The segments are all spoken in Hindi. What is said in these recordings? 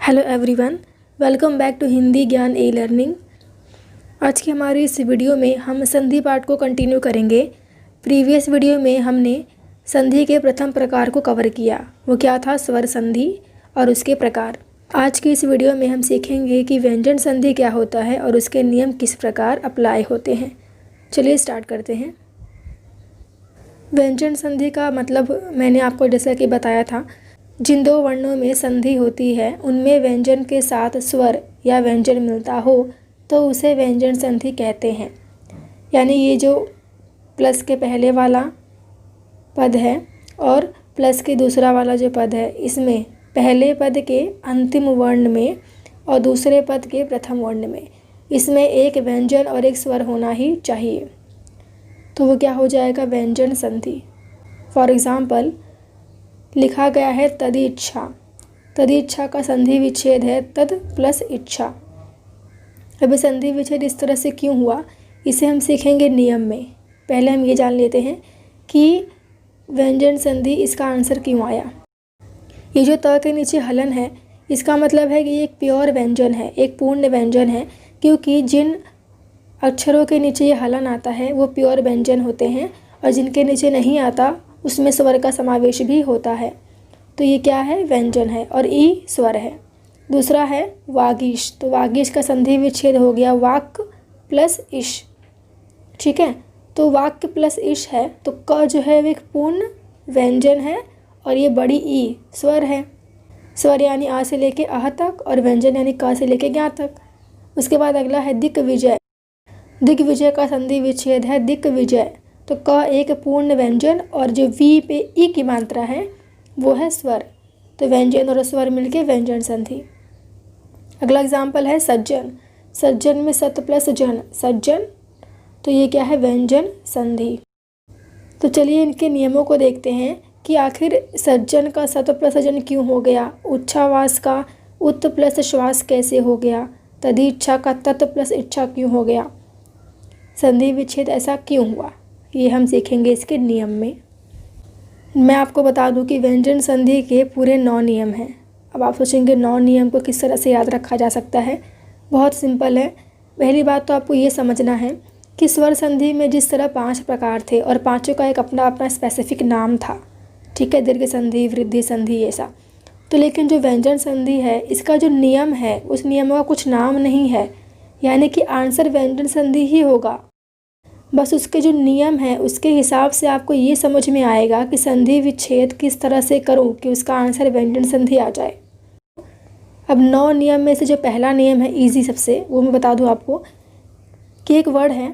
Hello everyone, welcome back to Hindi Gyan e learning. आज की हमारी इस वीडियो में हम संधि पाठ को कंटिन्यू करेंगे। प्रीवियस वीडियो में हमने संधि के प्रथम प्रकार को कवर किया, वो क्या था? स्वर संधि और उसके प्रकार। आज की इस वीडियो में हम सीखेंगे कि व्यंजन संधि क्या होता है और उसके नियम किस प्रकार अप्लाई होते हैं। चलिए स्टार्ट करते हैं। व्यंजन संधि का मतलब मैंने आपको जैसा कि बताया था, जिन दो वर्णों में संधि होती है उनमें व्यंजन के साथ स्वर या व्यंजन मिलता हो तो उसे व्यंजन संधि कहते हैं। यानी ये जो प्लस के पहले वाला पद है और प्लस के दूसरा वाला जो पद है, इसमें पहले पद के अंतिम वर्ण में और दूसरे पद के प्रथम वर्ण में इसमें एक व्यंजन और एक स्वर होना ही चाहिए, तो वो क्या हो जाएगा? व्यंजन संधि। फॉर एग्ज़ाम्पल लिखा गया है तदिच्छा। तदिच्छा का संधि विच्छेद है तद प्लस इच्छा। अभी संधि विच्छेद इस तरह से क्यों हुआ, इसे हम सीखेंगे नियम में। पहले हम ये जान लेते हैं कि व्यंजन संधि इसका आंसर क्यों आया। ये जो त के नीचे हलन है, इसका मतलब है कि ये एक प्योर व्यंजन है, एक पूर्ण व्यंजन है, क्योंकि जिन अक्षरों के नीचे ये हलन आता है वो प्योर व्यंजन होते हैं और जिनके नीचे नहीं आता उसमें स्वर का समावेश भी होता है। तो ये क्या है? व्यंजन है और ई स्वर है। दूसरा है वागीश। तो वागीश का संधि विच्छेद हो गया वाक प्लस इश। ठीक है, तो वाक्य प्लस इश है तो क जो है वो एक पूर्ण व्यंजन है और ये बड़ी ई स्वर है। स्वर यानी आ से लेके आह तक और व्यंजन यानी क से लेके ज्ञा तक। उसके बाद अगला है दिग्विजय। दिग्विजय का संधि विच्छेद है दिग्विजय। तो क एक पूर्ण व्यंजन और जो वी पे ई की मात्रा है वो है स्वर, तो व्यंजन और स्वर मिलके व्यंजन संधि। अगला एग्जाम्पल है सज्जन। सज्जन में सत प्लस जन, सज्जन, तो ये क्या है? व्यंजन संधि। तो चलिए इनके नियमों को देखते हैं कि आखिर सज्जन का सत प्लस जन क्यों हो गया, उच्छ्वास का उत प्लस श्वास कैसे हो गया, तदिच्छा का तत् प्लस इच्छा क्यों हो गया, संधि विच्छेद ऐसा क्यों हुआ, ये हम सीखेंगे इसके नियम में। मैं आपको बता दूं कि व्यंजन संधि के पूरे 9 नियम हैं। अब आप सोचेंगे 9 नियम को किस तरह से याद रखा जा सकता है? बहुत सिंपल है। पहली बात तो आपको ये समझना है कि स्वर संधि में जिस तरह 5 प्रकार थे और पाँचों का एक अपना अपना स्पेसिफिक नाम था, ठीक है, दीर्घ संधि, वृद्धि संधि, ऐसा। तो लेकिन जो व्यंजन संधि है इसका जो नियम है उस नियम का कुछ नाम नहीं है, यानी कि आंसर व्यंजन संधि ही होगा। बस उसके जो नियम है उसके हिसाब से आपको ये समझ में आएगा कि संधि विच्छेद किस तरह से करूं कि उसका आंसर व्यंजन संधि आ जाए। अब 9 नियम में से जो पहला नियम है इजी सबसे, वो मैं बता दूं आपको कि एक वर्ड है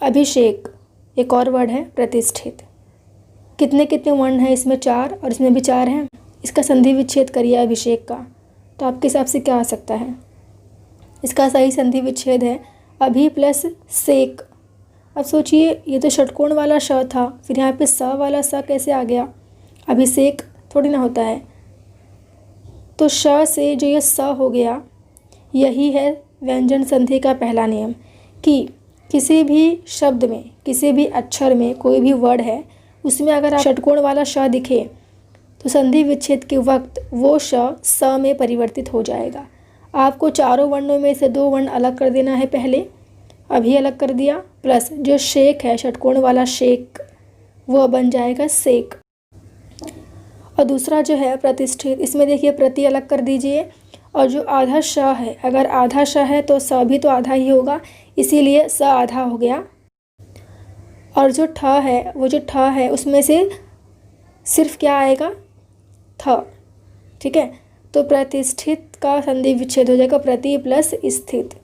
अभिषेक, एक और वर्ड है प्रतिष्ठित। कितने कितने वर्ण हैं इसमें? 4, और इसमें भी 4 हैं। इसका संधि विच्छेद करिए अभिषेक का, तो आपके हिसाब से क्या आ सकता है? इसका सही संधि विच्छेद है अभि प्लस सेक। अब सोचिए, ये तो षटकोण वाला श था, फिर यहाँ पे स वाला स कैसे आ गया? अभिषेक थोड़ी ना होता है। तो श से जो ये स हो गया, यही है व्यंजन संधि का पहला नियम कि किसी भी शब्द में, किसी भी अक्षर में, कोई भी वर्ड है उसमें अगर आप षटकोण वाला श दिखे तो संधि विच्छेद के वक्त वो स में परिवर्तित हो जाएगा। आपको चारों वर्णों में से 2 वर्ण अलग कर देना है। पहले अभी अलग कर दिया, प्लस जो शेक है षटकोण वाला शेक वो बन जाएगा सेक। और दूसरा जो है प्रतिष्ठित, इसमें देखिए प्रति अलग कर दीजिए और जो आधा श है, अगर आधा श है तो स भी तो आधा ही होगा, इसीलिए स आधा हो गया। और जो ठ है, वो जो ठ है उसमें से सिर्फ क्या आएगा? थ। ठीक है, तो प्रतिष्ठित का संधि विच्छेद हो जाएगा प्रति प्लस स्थित।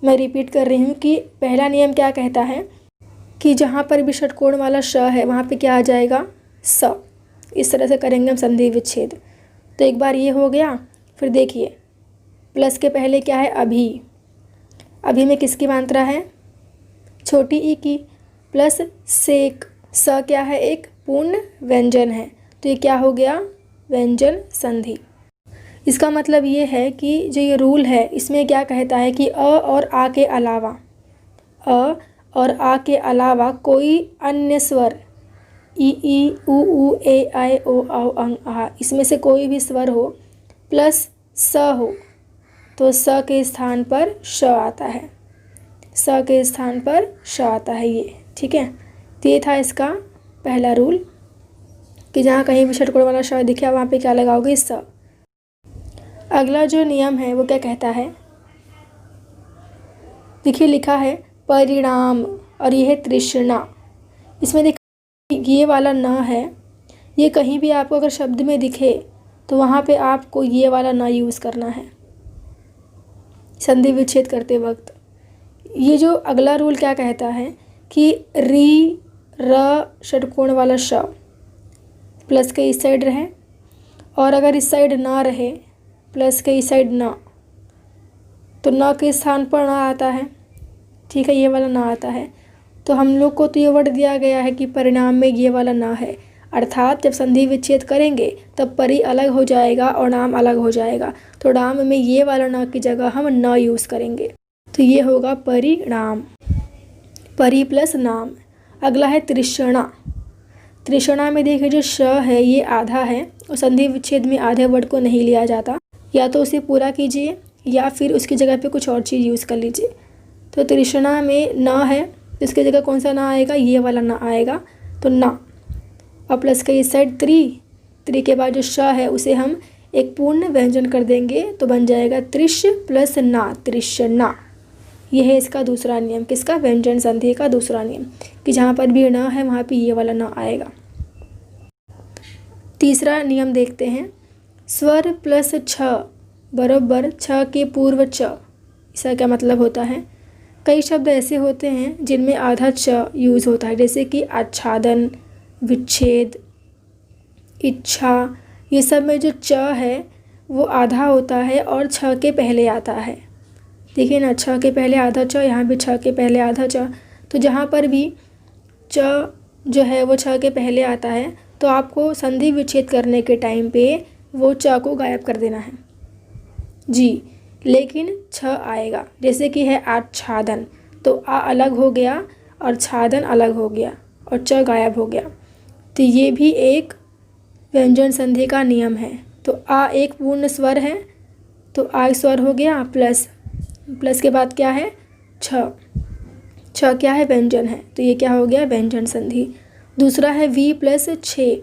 मैं रिपीट कर रही हूँ कि पहला नियम क्या कहता है कि जहाँ पर भी षटकोण वाला श है वहाँ पे क्या आ जाएगा? स। इस तरह से करेंगे हम संधि विच्छेद। तो एक बार ये हो गया, फिर देखिए प्लस के पहले क्या है? अभी। अभी में किसकी मात्रा है? छोटी ई की। प्लस सेक, स क्या है? एक पूर्ण व्यंजन है, तो ये क्या हो गया? व्यंजन संधि। इसका मतलब ये है कि जो ये रूल है इसमें क्या कहता है कि अ और आ के अलावा, अ और आ के अलावा कोई अन्य स्वर ई उ ए ऐ ओ औ अं आ, इसमें से कोई भी स्वर हो प्लस स हो तो स के स्थान पर श आता है, स के स्थान पर श आता है ये, ठीक है। तो ये था इसका पहला रूल कि जहाँ कहीं भी षटकोण वाला श दिखे वहाँ पे क्या लगाओगे, स। अगला जो नियम है वो क्या कहता है, देखिए लिखा है परिणाम और ये है तृष्णा। इसमें देखिए ये वाला न है, ये कहीं भी आपको अगर शब्द में दिखे तो वहाँ पे आपको ये वाला न यूज़ करना है संधि विच्छेद करते वक्त। ये जो अगला रूल क्या कहता है कि री र षटकोण वाला श प्लस के इस साइड रहे और अगर इस साइड ना रहे प्लस के इस साइड ना, तो न के स्थान पर ना आता है, ठीक है, ये वाला ना आता है। तो हम लोग को तो ये वर्ड दिया गया है कि परिणाम में ये वाला ना है, अर्थात जब संधि विच्छेद करेंगे तब परि अलग हो जाएगा और नाम अलग हो जाएगा, तो नाम में ये वाला ना की जगह हम न यूज़ करेंगे, तो ये होगा परिणाम, परि प्लस नाम। अगला है तृष्णा। तृष्णा में देखिए जो श है ये आधा है और संधि विच्छेद में आधे वर्ड को नहीं लिया जाता, या तो उसे पूरा कीजिए या फिर उसकी जगह पे कुछ और चीज़ यूज़ कर लीजिए। तो तृष्णा में न है तो इसकी जगह कौन सा ना आएगा, ये वाला ना आएगा, तो ना। और प्लस के इस साइड त्रि के बाद जो श है उसे हम एक पूर्ण व्यंजन कर देंगे तो बन जाएगा त्रिश प्लस ना, तृष्णा। यह है इसका दूसरा नियम, किसका, व्यंजन संधि का दूसरा नियम, कि जहाँ पर भी न है वहाँ पे ये वाला ना आएगा। तीसरा नियम देखते हैं, स्वर प्लस छ बराबर छ के पूर्व च। इसका क्या मतलब होता है, कई शब्द ऐसे होते हैं जिनमें आधा च यूज़ होता है, जैसे कि आच्छादन, विच्छेद, इच्छा, ये सब में जो च है वो आधा होता है और छ के पहले आता है। देखिए ना, छ के पहले आधा च, यहाँ भी छ के पहले आधा च। तो जहाँ पर भी च जो है वो छ के पहले आता है तो आपको संधि विच्छेद करने के टाइम पे वो च को गायब कर देना है जी, लेकिन छ आएगा। जैसे कि है आच्छादन, तो आ अलग हो गया और छादन अलग हो गया और च गायब हो गया, तो ये भी एक व्यंजन संधि का नियम है। तो आ एक पूर्ण स्वर है तो आ स्वर हो गया, प्लस के बाद क्या है, छ क्या है, व्यंजन है, तो ये क्या हो गया, व्यंजन संधि। दूसरा है वी प्लस छे,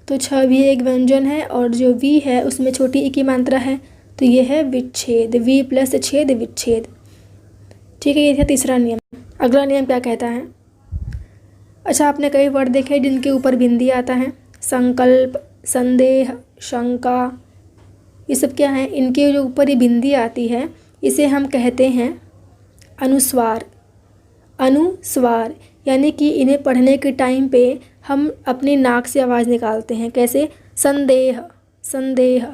तो छ भी एक व्यंजन है और जो वी है उसमें छोटी ई की मात्रा है, तो ये है विच्छेद, वी प्लस छेद विच्छेद, ठीक है। ये था तीसरा नियम। अगला नियम क्या कहता है, अच्छा आपने कई वर्ड देखे जिनके ऊपर बिंदी आता है, संकल्प, संदेह, शंका, ये सब क्या है, इनके जो ऊपर ये बिंदी आती है इसे हम कहते हैं अनुस्वार। अनुस्वार यानी कि इन्हें पढ़ने के टाइम पे हम अपनी नाक से आवाज़ निकालते हैं, कैसे, संदेह, संदेह,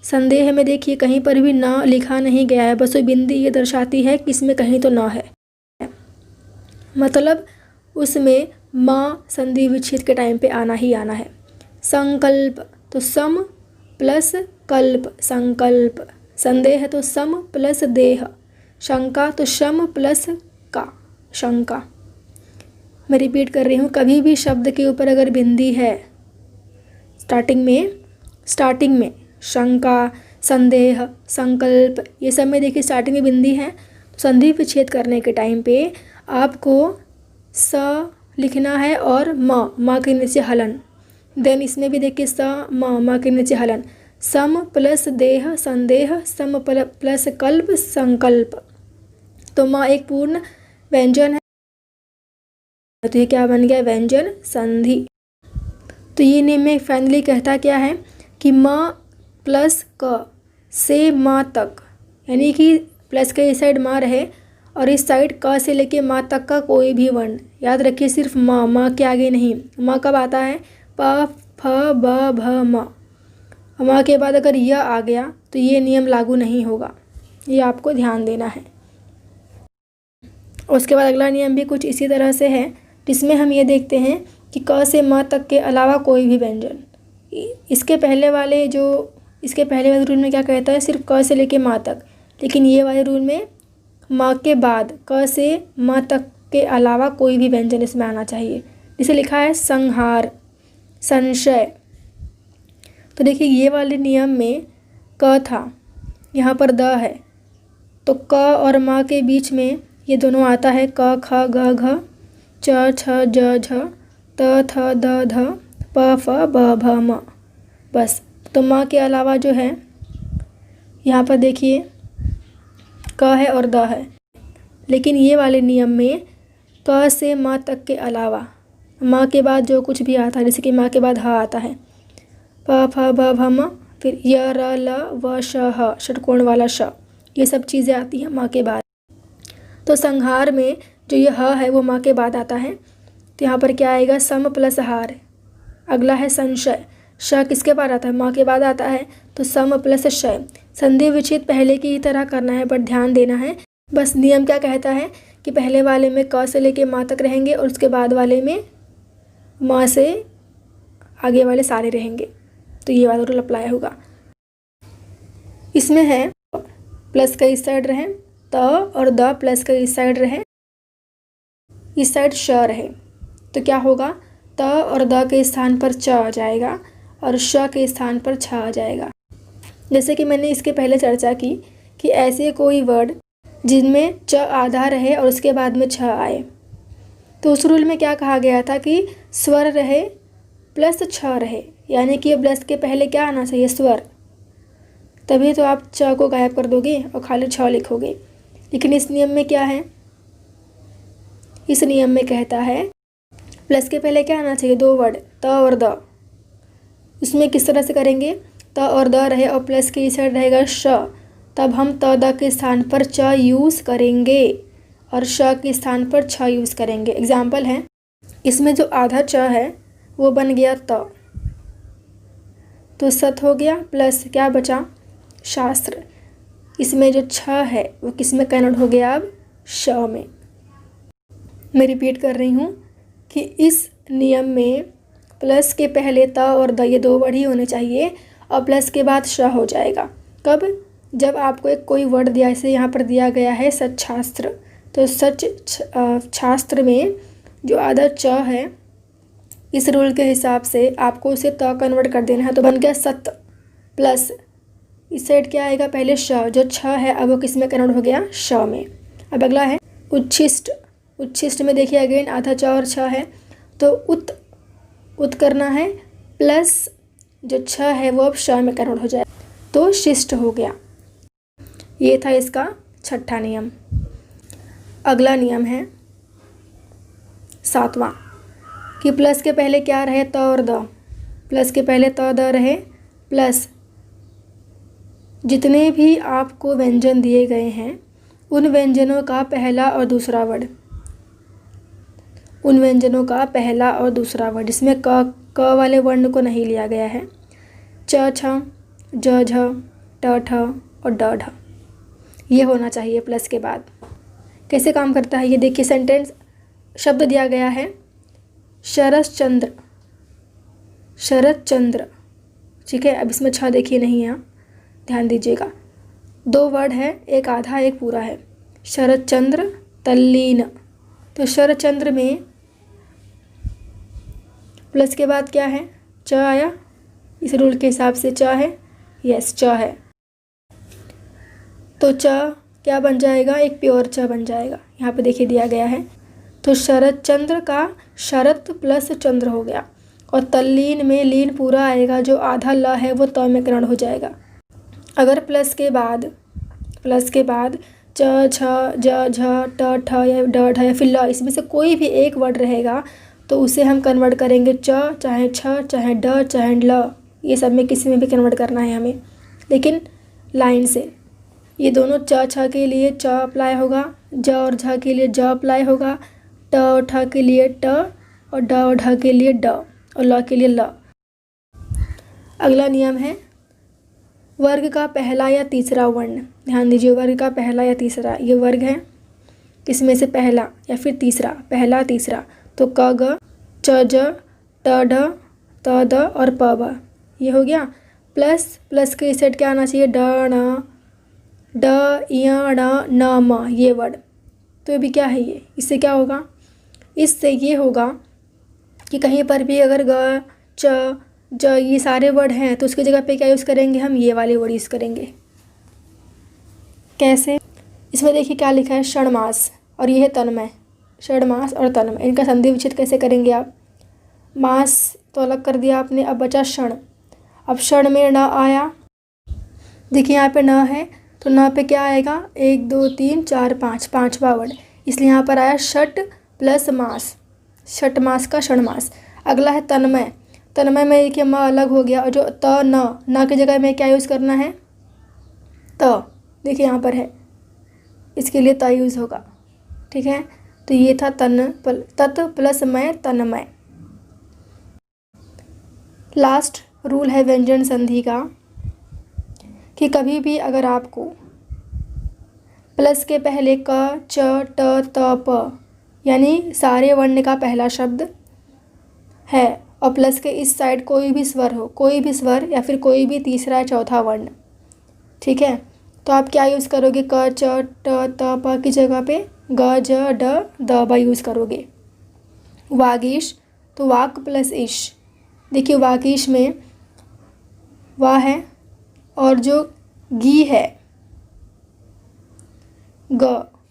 संदेह में देखिए कहीं पर भी ना लिखा नहीं गया है, बस वो बिंदी ये दर्शाती है कि इसमें कहीं तो ना है, मतलब उसमें माँ संधि विच्छेद के टाइम पे आना ही आना है। संकल्प तो सम प्लस कल्प, संकल्प। संदेह तो सम प्लस देह। शंका तो शम प्लस का, शंका। मैं रिपीट कर रही हूँ, कभी भी शब्द के ऊपर अगर बिंदी है स्टार्टिंग में शंका, संदेह, संकल्प, ये सब में देखिए स्टार्टिंग में बिंदी है, तो संधि विच्छेद करने के टाइम पे आपको स लिखना है और माँ के नीचे हलन। देन इसमें भी देखिए स माँ के नीचे हलन। सम प्लस देह संदेह, सम प्लस कल्प संकल्प, तो माँ एक पूर्ण व्यंजन है, तो ये क्या बन गया, व्यंजन संधि। तो ये नियम में फाइनली कहता क्या है कि माँ प्लस क से माँ तक, यानी कि प्लस के इस साइड माँ रहे और इस साइड क से लेके माँ तक का कोई भी वर्ण, याद रखिए सिर्फ माँ के आगे नहीं। माँ कब आता है, प फ ब भ म, माँ के बाद अगर यह आ गया तो ये नियम लागू नहीं होगा, ये आपको ध्यान देना है। उसके बाद अगला नियम भी कुछ इसी तरह से है, जिसमें हम ये देखते हैं कि क से म तक के अलावा कोई भी व्यंजन, इसके पहले वाले रूल में क्या कहता है, सिर्फ क से लेके म तक, लेकिन ये वाले रूल में म के बाद क से म तक के अलावा कोई भी व्यंजन इसमें आना चाहिए। इसे लिखा है संहार, संशय। तो देखिए ये वाले नियम में क था, यहाँ पर द है, तो क और म के बीच में ये दोनों आता है क ख ग घ च छ ज झ त थ द ध प फ ब भ म। बस। तो म के अलावा जो है यहाँ पर देखिए क है और द है, लेकिन ये वाले नियम में क से म तक के अलावा म के बाद जो कुछ भी आता है, जैसे कि म के बाद ह आता है, प फ ब भ म, फिर य र ल व श ह, षटकोण वाला श, ये सब चीज़ें आती हैं म के बाद। तो संहार में जो ये ह है वो म के बाद आता है, तो यहाँ पर क्या आएगा, सम प्लस हार। अगला है संशय, श किसके बाद आता है, म के बाद आता है, तो सम प्लस शय। संधि विच्छेद पहले की ही तरह करना है, पर ध्यान देना है। बस नियम क्या कहता है कि पहले वाले में क से लेके म तक रहेंगे और उसके बाद वाले में म से आगे वाले सारे रहेंगे। तो ये वाला रूल अप्लाई होगा। इसमें है प्लस का इस साइड रहे त और द प्लस का इस साइड रहे, इस साइड श रहे, तो क्या होगा, त और द के स्थान पर च आ जाएगा और श के स्थान पर छ आ जाएगा। जैसे कि मैंने इसके पहले चर्चा की कि ऐसे कोई वर्ड जिनमें च आधा रहे और उसके बाद में छ आए, तो उस रूल में क्या कहा गया था कि स्वर रहे प्लस छ रहे, यानी कि प्लस के पहले क्या आना चाहिए, स्वर, तभी तो आप च को गायब कर दोगे और खाली छ लिखोगे। लेकिन इस नियम में क्या है, इस नियम में कहता है प्लस के पहले क्या आना चाहिए, दो वर्ड त और द। उसमें किस तरह से करेंगे, त और द रहे और प्लस के इस साइड रहेगा श, तब हम त द के स्थान पर च यूज़ करेंगे और श के स्थान पर छ यूज़ करेंगे। एग्जाम्पल है, इसमें जो आधा च है वो बन गया त, तो सत हो गया, प्लस क्या बचा, शास्त्र। इसमें जो छ है वो किस में कन्वर्ट हो गया, अब श में। मैं रिपीट कर रही हूँ कि इस नियम में प्लस के पहले त और द ये दो वर्ड ही होने चाहिए और प्लस के बाद श हो जाएगा। कब, जब आपको एक कोई वर्ड दिया, जैसे यहाँ पर दिया गया है सच्छास्त्र, तो सच छास्त्र में जो आधा च है, इस रूल के हिसाब से आपको उसे त कन्वर्ट कर देना है, तो बन गया सत, प्लस इस साइड क्या आएगा, पहले श, जो छ है अब वो किस में कन्वर्ट हो गया, श में। अब अगला है उच्छिष्ट। उच्छिष्ट में देखिए अगेन आधा च और छ है, तो उत करना है, प्लस जो छ है वो अब श में कन्वर्ट हो जाए, तो शिष्ट हो गया। ये था इसका छठा नियम। अगला नियम है सातवां, कि प्लस के पहले क्या रहे, त और द। प्लस के पहले त द रहे, प्लस जितने भी आपको व्यंजन दिए गए हैं उन व्यंजनों का पहला और दूसरा वर्ड, उन व्यंजनों का पहला और दूसरा वर्ड, इसमें क वाले वर्ण को नहीं लिया गया है, च छ ज झ ट ठ और ड ढ, ये होना चाहिए प्लस के बाद। कैसे काम करता है ये देखिए, सेंटेंस शब्द दिया गया है शरद चंद्र, शरद चंद्र, ठीक है। अब इसमें छ देखिए नहीं है, ध्यान दीजिएगा, दो वर्ड है, एक आधा एक पूरा है, शरद चंद्र तल्लीन। तो शरद चंद्र में प्लस के बाद क्या है, च आया, इस रूल के हिसाब से च है, यस च है, तो च क्या बन जाएगा, एक प्योर च बन जाएगा, यहाँ पे देखिए दिया गया है। तो शरद चंद्र का शरत प्लस चंद्र हो गया, और तल्लीन में लीन पूरा आएगा, जो आधा ल है वो त में कन्वर्ट हो जाएगा। अगर प्लस के बाद च छ ज झ ट ठ या ड ढ या फिर ल, इसमें से कोई भी एक वर्ड रहेगा तो उसे हम कन्वर्ट करेंगे च, चाहे छ, चाहे ड, चाहे ल, ये सब में किसी में भी कन्वर्ट करना है हमें, लेकिन लाइन से। ये दोनों च छ के लिए च अप्लाई होगा, ज और झ के लिए ज अप्लाई होगा, ट और ठ के लिए ट, और ड और ढ के लिए ड, और ल के लिए ल। अगला नियम है वर्ग का पहला या तीसरा वर्ण। ध्यान दीजिए, वर्ग का पहला या तीसरा, ये वर्ग है, इसमें से पहला या फिर तीसरा, पहला तीसरा, तो क ग च ज ट ढ त द और प ब, ये हो गया। प्लस के इस साइड क्या आना चाहिए, ड ण ड य ण न म, ये वर्ड, तो ये भी क्या है, ये इससे क्या होगा, इससे ये होगा कि कहीं पर भी अगर ग च जो ये सारे वर्ड हैं तो उसकी जगह पे क्या यूज़ करेंगे, हम ये वाले वर्ड यूज़ करेंगे। कैसे, इसमें देखिए क्या लिखा है, षण्मास और ये है तन्मय। षण्मास और तन्मय, इनका संधि विच्छेद कैसे करेंगे आप, मास तो अलग कर दिया आपने, अब बचा क्षण। अब क्षण में न आया, देखिए यहाँ पे न है तो न पे क्या आएगा, 1 2 3 4 5, पाँचवा वर्ड, इसलिए यहाँ पर आया षट प्लस मास, षट मास का षण्मास। अगला है तन्मय, तन्मय में देखिए म अलग हो गया और जो त न की जगह में क्या यूज़ करना है, त, देखिए यहाँ पर है, इसके लिए त यूज़ होगा। ठीक है, तो ये था तत् प्लस मय, तन्मय। लास्ट रूल है व्यंजन संधि का कि कभी भी अगर आपको प्लस के पहले क च ट त प यानी सारे वर्ण का पहला शब्द है और प्लस के इस साइड कोई भी स्वर हो, कोई भी स्वर या फिर कोई भी तीसरा चौथा वर्ण, ठीक है, तो आप क्या यूज़ करोगे, क च ट त प की जगह पे ग ज ड द ब यूज़ करोगे। वागीश तो वाक प्लस ईश, देखिए वागीश में वाह है और जो गी है ग,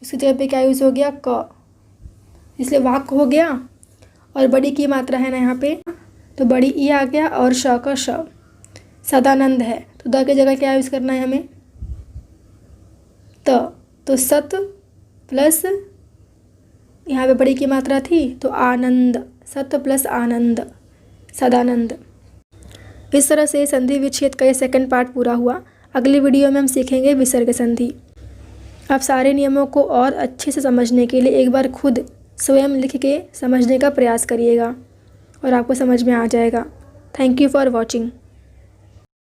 उसकी जगह पे क्या यूज़ हो गया, क, इसलिए वाक हो गया। और बड़ी की मात्रा है ना यहाँ पे, तो बड़ी ई आ गया और श का श। सदानंद है तो द की जगह क्या यूज़ करना है हमें, त, तो सत प्लस यहाँ पे बड़ी की मात्रा थी तो आनंद, सत प्लस आनंद, सदानंद। इस तरह से संधि विच्छेद का ये सेकंड पार्ट पूरा हुआ। अगली वीडियो में हम सीखेंगे विसर्ग संधि। आप सारे नियमों को और अच्छे से समझने के लिए एक बार खुद स्वयं लिख के समझने का प्रयास करिएगा और आपको समझ में आ जाएगा। Thank you for watching.